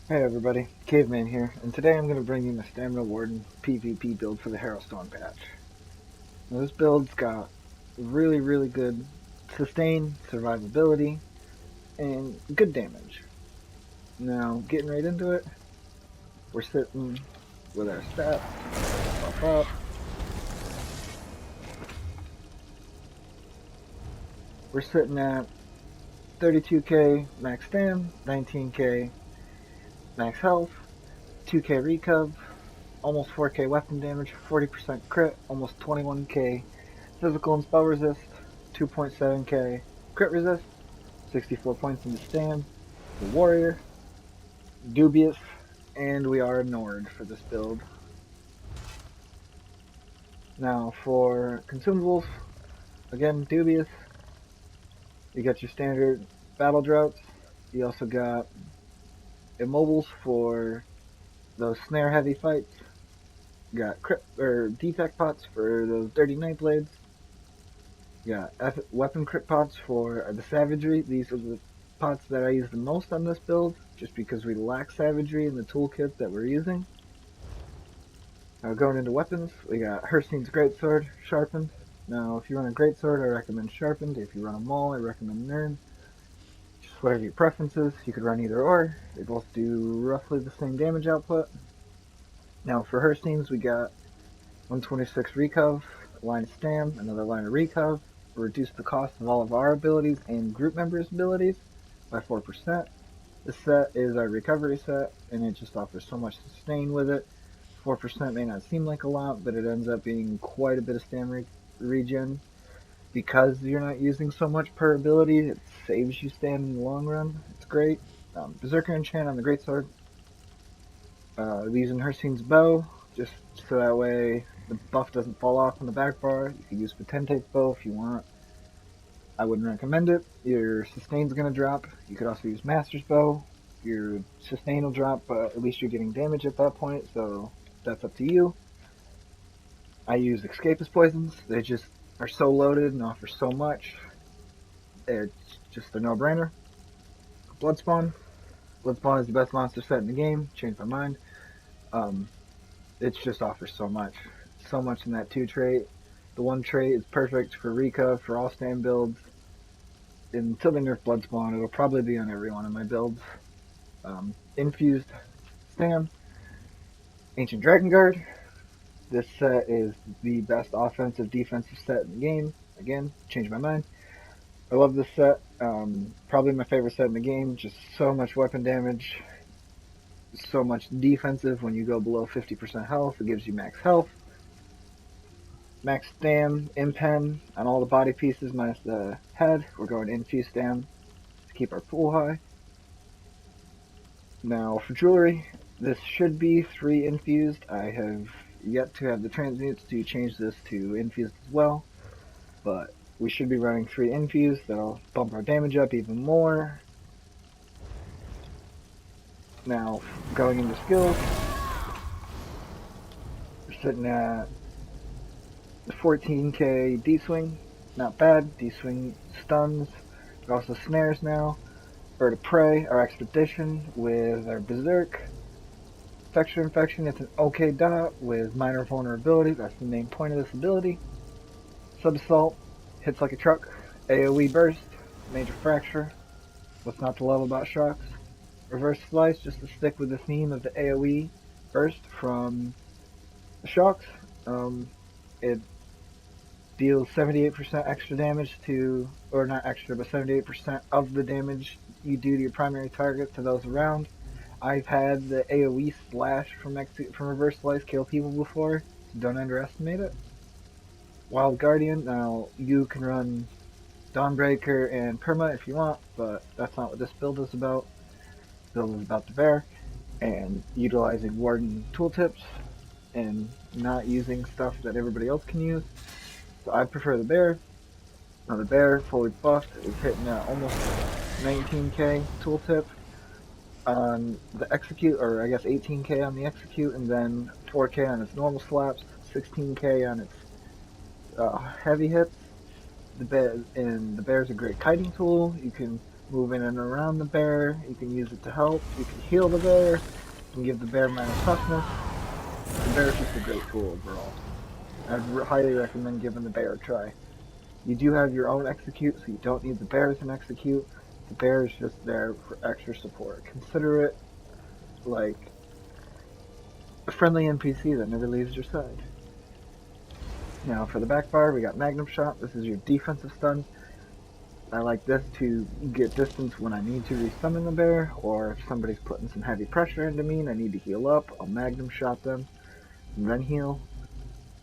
Hey everybody, Caveman here, and today I'm going to bring you my Stamina Warden PvP build for the Harrowstorm patch. Now this build's got really good sustain, survivability, and good damage. Now, getting right into it, we're sitting with our stats, buff up. We're sitting at 32k max stam, 19k max health, 2k recuv, almost 4k weapon damage, 40% crit, almost 21k physical and spell resist, 2.7k crit resist, 64 points in the stand, the warrior, dubious, and we are a Nord for this build. Now for consumables, again dubious, you got your standard battle droughts, you also got immobiles for those snare heavy fights, you got crit or defect pots for those dirty night blades, you got weapon crit pots for the savagery. These are the pots that I use the most on this build, just because we lack savagery in the toolkit that we're using. Now going into weapons, we got Hircine's Greatsword, sharpened. Now if you run a Greatsword, I recommend sharpened. If you run a maul, I recommend nern. Just whatever your preference is, you could run either or. They both do roughly the same damage output. Now for Hircine's, we got 126 recuv, a line of stam, another line of recuv. Reduce the cost of all of our abilities and group members' abilities by 4%. This set is our recovery set, and it just offers so much sustain with it. 4% may not seem like a lot, but it ends up being quite a bit of stamina regen. Because you're not using so much per ability, it saves you stam in the long run. It's great. Berserker enchant on the Greatsword. Using Hircine's bow, just so that way the buff doesn't fall off on the back bar. You can use Potentate's bow if you want. I wouldn't recommend it. Your sustain's going to drop. You could also use Master's bow. Your sustain will drop, but at least you're getting damage at that point, so that's up to you. I use Escapist poisons. They just are so loaded and offer so much. It's just a no-brainer. Bloodspawn. Bloodspawn is the best monster set in the game. Changed my mind. It just offers so much. So much in that 2 trait. The 1 trait is perfect for Recuv, for all stand builds. Until they nerf Bloodspawn, it'll probably be on every one of my builds. Infused Stam. Ancient Dragon Guard. This set is the best offensive defensive set in the game. Again, changed my mind. I love this set. Probably my favorite set in the game. Just so much weapon damage. So much defensive when you go below 50% health. It gives you max health. Max stam, impen on all the body pieces minus the head. We're going infused stam to keep our pool high. Now for jewelry, this should be 3 infused. I have yet to have the transmutes to change this to infused as well, but we should be running 3 infused. That'll bump our damage up even more. Now going into skills, we're sitting at 14k D-swing, not bad. D-swing stuns, but also snares now. Bird of Prey, our expedition with our berserk. Infection, it's an okay dot with minor vulnerability. That's the main point of this ability. Sub-assault, hits like a truck. AoE burst, major fracture. What's not to love about shocks? Reverse slice, just to stick with the theme of the AoE burst from the shocks. It deals 78% extra damage to, or not extra, but 78% of the damage you do to your primary target to those around. I've had the AoE slash from Reverse Slice kill people before, so don't underestimate it. Wild Guardian, now you can run Dawnbreaker and Perma if you want, but that's not what this build is about. This build is about the bear, and utilizing Warden tooltips, and not using stuff that everybody else can use. So I prefer the bear. Now the bear, fully buffed, is hitting almost 19k tooltip on the execute, or I guess 18k on the execute, and then 4k on its normal slaps, 16k on its heavy hits. The bear's a great kiting tool. You can move in and around the bear. You can use it to help. You can heal the bear. You can give the bear minor toughness. The bear is just a great tool overall. I'd highly recommend giving the bear a try. You do have your own execute, so you don't need the bear as an execute. The bear is just there for extra support. Consider it like a friendly NPC that never leaves your side. Now for the back bar, we got Magnum Shot. This is your defensive stun. I like this to get distance when I need to resummon the bear, or if somebody's putting some heavy pressure into me and I need to heal up, I'll Magnum Shot them and then heal.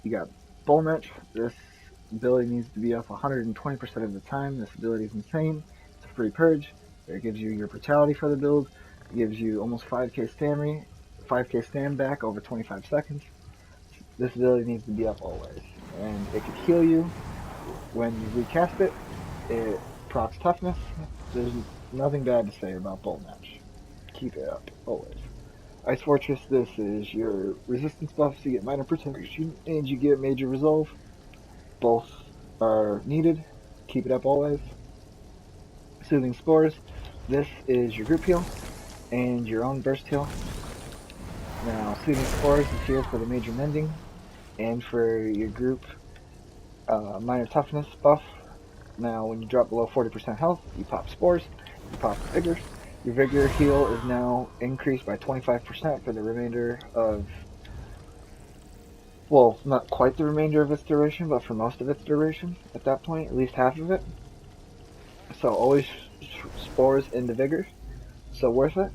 You got Bull Mitch. This ability needs to be up 120% of the time. This ability is insane. It's a free purge. It gives you your brutality for the build. It gives you almost 5k stand back over 25 seconds. This ability needs to be up always. And it can heal you when you recast it. It procs toughness. There's nothing bad to say about Bull Match. Keep it up, always. Ice Fortress, this is your resistance buffs. You get minor protection and you get major resolve. Both are needed. Keep it up always. Soothing Spores, this is your group heal and your own burst heal. Now, Soothing Spores is here for the major mending and for your group minor toughness buff. Now, when you drop below 40% health, you pop Spores, you pop Vigor. Your Vigor heal is now increased by 25% for the remainder of, well, not quite the remainder of its duration, but for most of its duration at that point, at least half of it. So always Spores into Vigor, so worth it.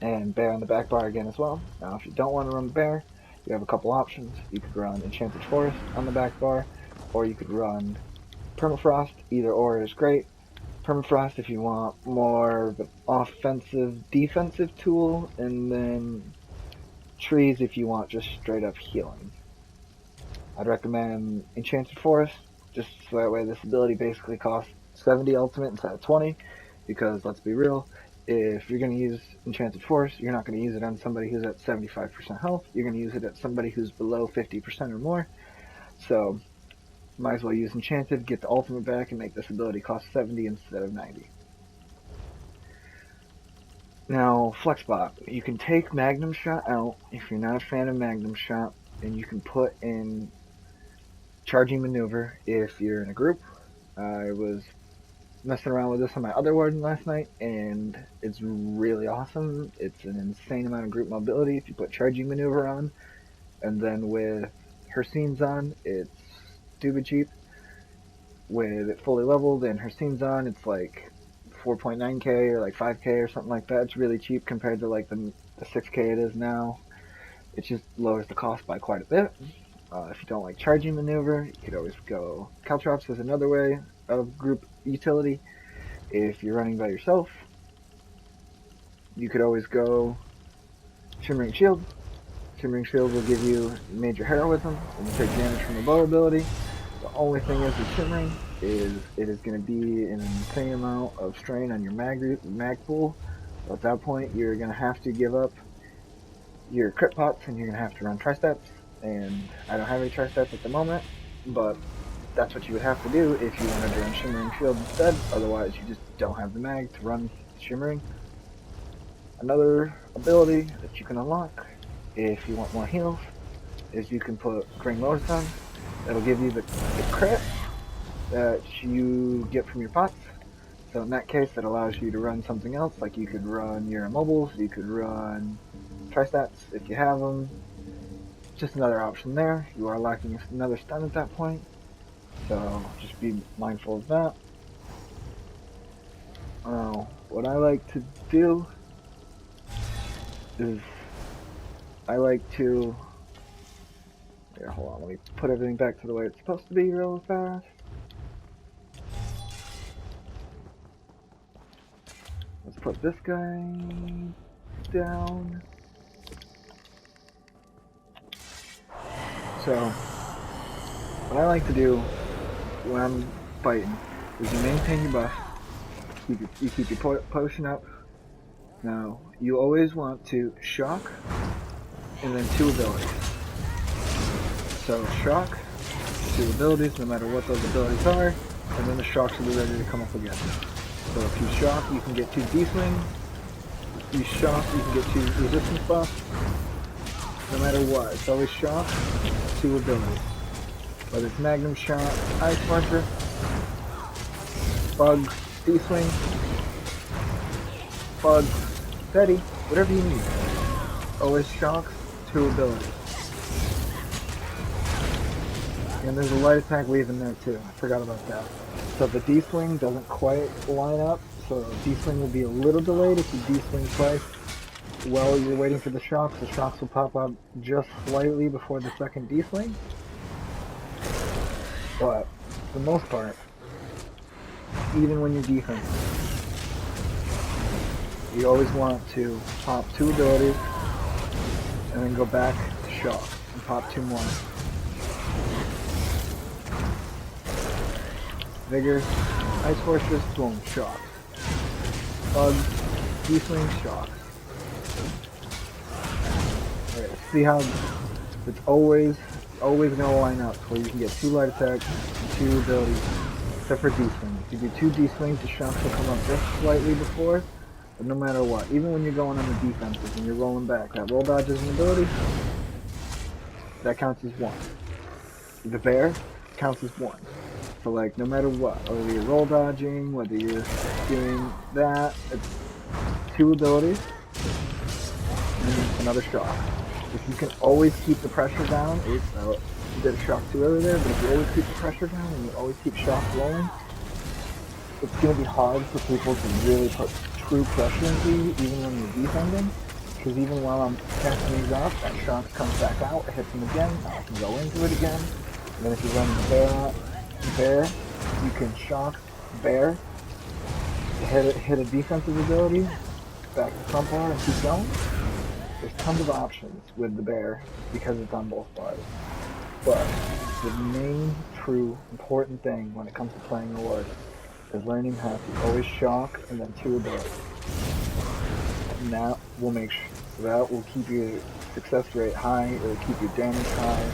And Bear on the back bar again as well. Now, if you don't want to run Bear, you have a couple options. You could run Enchanted Forest on the back bar, or you could run Permafrost. Either or is great. Permafrost if you want more of an offensive, defensive tool, and then Trees if you want just straight up healing. I'd recommend Enchanted Forest, just so that way this ability basically costs 70 ultimate instead of 20, because let's be real, if you're going to use Enchanted Forest, you're not going to use it on somebody who's at 75% health, you're going to use it at somebody who's below 50% or more, so might as well use Enchanted, get the ultimate back, and make this ability cost 70 instead of 90. Now, Flexbot. You can take Magnum Shot out if you're not a fan of Magnum Shot, and you can put in Charging Maneuver if you're in a group. I was messing around with this on my other Warden last night, and it's really awesome. It's an insane amount of group mobility if you put Charging Maneuver on, and then with Hircine's on, it's stupid cheap. With it fully leveled and Hircine's on, it's like 4.9k or like 5k or something like that. It's really cheap compared to like the 6k it is now. It just lowers the cost by quite a bit. If you don't like Charging Maneuver, you could always go Caltrops is another way of group utility. If you're running by yourself, you could always go Shimmering Shield. Shimmering Shield will give you major heroism and you take damage from the bow ability. The only thing is with Shimmering is it is going to be an insane amount of strain on your mag pool. So at that point, you're going to have to give up your crit pots and you're going to have to run Tri-Stats. And I don't have any Tri-Stats at the moment, but that's what you would have to do if you wanted to run Shimmering Shield instead. Otherwise, you just don't have the mag to run Shimmering. Another ability that you can unlock if you want more heals is you can put Green Lotus on. That'll give you the crit that you get from your pots. So in that case, that allows you to run something else, like you could run your immobiles, you could run Tri-Stats if you have them. Just another option there. You are lacking another stun at that point, so just be mindful of that. What I like to do is I like to... Here, hold on, let me put everything back to the way it's supposed to be real fast. Let's put this guy down. So, what I like to do when I'm fighting is you maintain your buff, you keep your potion up. Now, you always want to shock, and then 2 abilities. So, shock, 2 abilities, no matter what those abilities are, and then the shocks will be ready to come up again. So if you shock, you can get 2 D-swing. If you shock, you can get 2 resistance buffs. No matter what, it's always shock, 2 abilities. Whether it's Magnum Shot, Ice Marker, Bug, D-swing, Bug, Steady, whatever you need. Always shocks, 2 abilities. And there's a light attack weave in there too. I forgot about that. So the D-swing doesn't quite line up, so D-swing will be a little delayed if you D-swing twice while you're waiting for the shocks. The shocks will pop up just slightly before the second D-swing. But for the most part, even when you're defensive, you always want to pop 2 abilities and then go back to shock and pop 2 more. Vigor, Ice Fortress, boom, shocks. Bug, D-swing, shocks. Alright, see how it's always gonna line up where you can get 2 light attacks and 2 abilities, except for D-swing. If you do 2 D-swings, the shocks will come up just slightly before, but no matter what, even when you're going on the defensive and you're rolling back, that roll dodge is an ability, that counts as 1. The bear counts as 1. So like, no matter what, whether you're roll dodging, whether you're doing that, it's 2 abilities and another shock. If you can always keep the pressure down, you did a shock too early there, but if you always keep the pressure down and you always keep shock rolling, it's going to be hard for people to really put true pressure into you, even when you're defending. Because even while I'm casting these off, that shock comes back out, it hits them again, I can go into it again. And then if you're running the bear, you can shock bear, hit a defensive ability, back to front bar and keep going. There's tons of options with the bear because it's on both bars. But the main, true, important thing when it comes to playing the Warden is learning how to always shock and then 2 abilities. And that will that will keep your success rate high, it'll keep your damage high,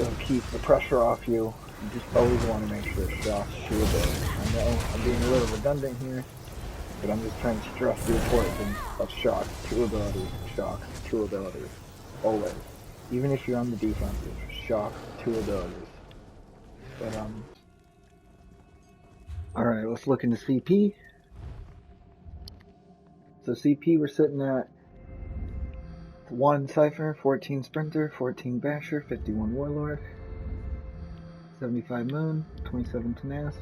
it'll keep the pressure off you. You just always want to make sure shock 2 abilities. I know I'm being a little redundant here, but I'm just trying to stress the importance of shock 2 abilities, shock 2 abilities, always. Even if you're on the defensive, shock 2 abilities. But alright, let's look into CP. So CP, we're sitting at 1 Cypher, 14 Sprinter, 14 Basher, 51 Warlord, 75 Moon, 27 Tenace,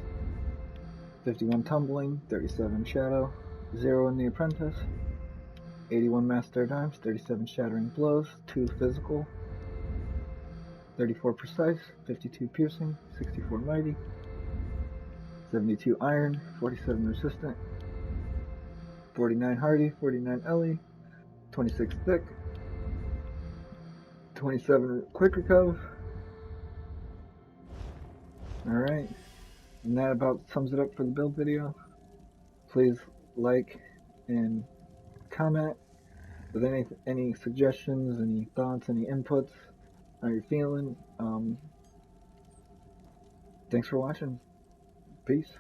51 Tumbling, 37 Shadow, 0 in the Apprentice, 81 Master of Arms, 37 Shattering Blows, 2 Physical, 34 Precise, 52 Piercing, 64 Mighty, 72 Iron, 47 Resistant, 49 Hardy, 49 Ellie, 26 Thick, 27 Quick Recove. Alright, and that about sums it up for the build video. Please like and comment with any suggestions, any thoughts, any inputs, how you're feeling. Thanks for watching. Peace.